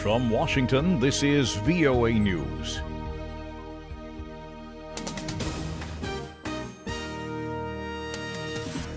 From Washington, this is VOA News.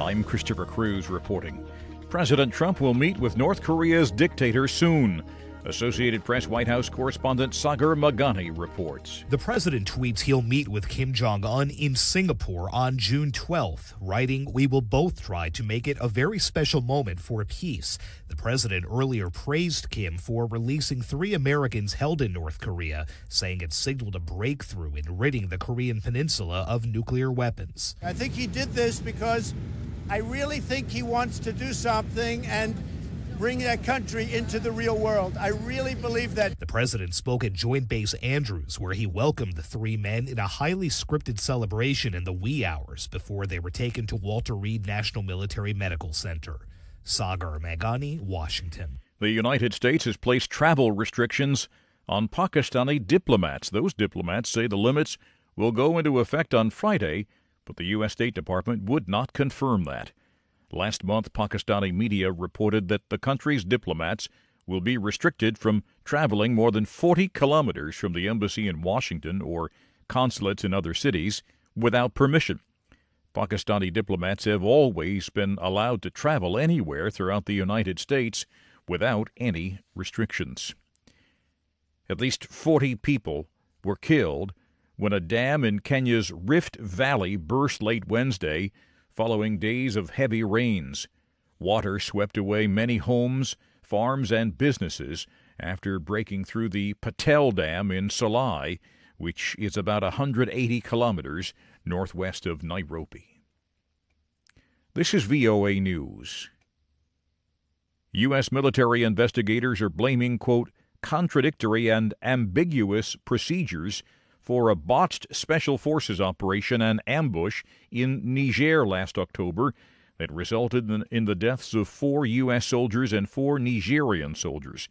I'm Christopher Cruz reporting. President Trump will meet with North Korea's dictator soon. Associated Press White House correspondent Sagar Meghani reports. The president tweets he'll meet with Kim Jong Un in Singapore on June 12th, writing, "We will both try to make it a very special moment for peace." The president earlier praised Kim for releasing 3 Americans held in North Korea, saying it signaled a breakthrough in ridding the Korean peninsula of nuclear weapons. I think he did this because I really think he wants to do something and bring that country into the real world. I really believe that. The president spoke at Joint Base Andrews, where he welcomed the 3 men in a highly scripted celebration in the wee hours before they were taken to Walter Reed National Military Medical Center. Sagar Meghani, Washington. The United States has placed travel restrictions on Pakistani diplomats. Those diplomats say the limits will go into effect on Friday, but the U.S. State Department would not confirm that. Last month, Pakistani media reported that the country's diplomats will be restricted from traveling more than 40 kilometers from the embassy in Washington or consulates in other cities without permission. Pakistani diplomats have always been allowed to travel anywhere throughout the United States without any restrictions. At least 40 people were killed when a dam in Kenya's Rift Valley burst late Wednesday following days of heavy rains. Water swept away many homes, farms, and businesses after breaking through the Patel Dam in Salai, which is about 180 kilometers northwest of Nairobi. This is VOA News. U.S. military investigators are blaming, quote, contradictory and ambiguous procedures for a botched Special Forces operation and ambush in Niger last October that resulted in the deaths of 4 U.S. soldiers and 4 Nigerian soldiers.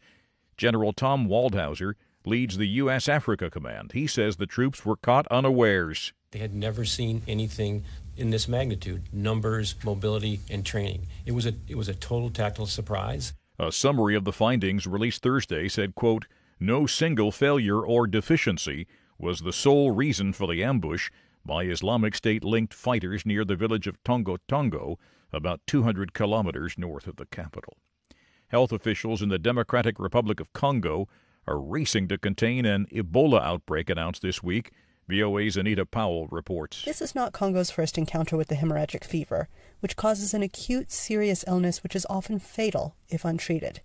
General Tom Waldhauser leads the U.S. Africa Command. He says the troops were caught unawares. They had never seen anything in this magnitude: numbers, mobility, and training. It was a total tactical surprise. A summary of the findings released Thursday said, quote, no single failure or deficiency was the sole reason for the ambush by Islamic State-linked fighters near the village of Tongo, about 200 kilometers north of the capital. Health officials in the Democratic Republic of Congo are racing to contain an Ebola outbreak announced this week. VOA's Anita Powell reports. This is not Congo's first encounter with the hemorrhagic fever, which causes an acute, serious illness which is often fatal if untreated.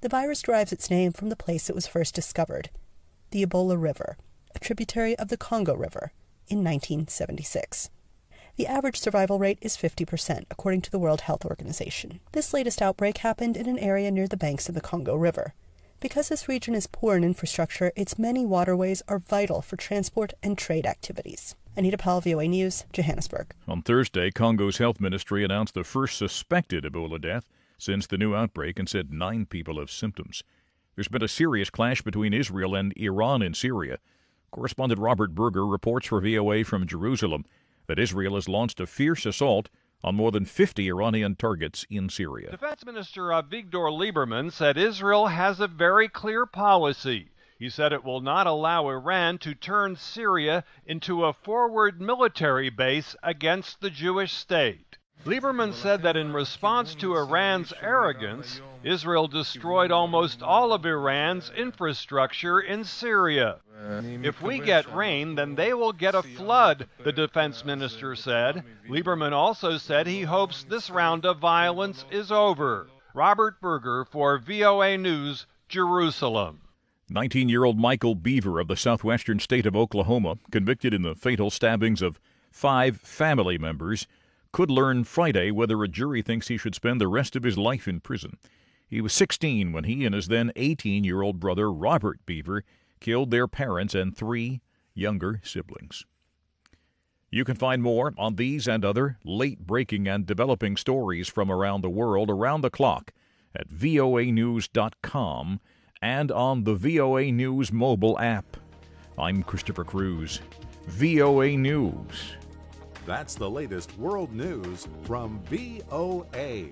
The virus derives its name from the place it was first discovered, the Ebola River, a tributary of the Congo River, in 1976. The average survival rate is 50%, according to the World Health Organization. This latest outbreak happened in an area near the banks of the Congo River. Because this region is poor in infrastructure, its many waterways are vital for transport and trade activities. Anita Powell, VOA News, Johannesburg. On Thursday, Congo's health ministry announced the first suspected Ebola death since the new outbreak and said 9 people have symptoms. There's been a serious clash between Israel and Iran in Syria. Correspondent Robert Berger reports for VOA from Jerusalem that Israel has launched a fierce assault on more than 50 Iranian targets in Syria. Defense Minister Avigdor Lieberman said Israel has a very clear policy. He said it will not allow Iran to turn Syria into a forward military base against the Jewish state. Lieberman said that in response to Iran's arrogance, Israel destroyed almost all of Iran's infrastructure in Syria. If we get rain, then they will get a flood, the defense minister said. Lieberman also said he hopes this round of violence is over. Robert Berger for VOA News, Jerusalem. 19-year-old Michael Beaver of the southwestern state of Oklahoma, convicted in the fatal stabbings of 5 family members, could learn Friday whether a jury thinks he should spend the rest of his life in prison. He was 16 when he and his then 18-year-old brother, Robert Beaver, killed their parents and 3 younger siblings. You can find more on these and other late-breaking and developing stories from around the world around the clock at voanews.com and on the VOA News mobile app. I'm Christopher Cruz, VOA News. That's the latest world news from VOA.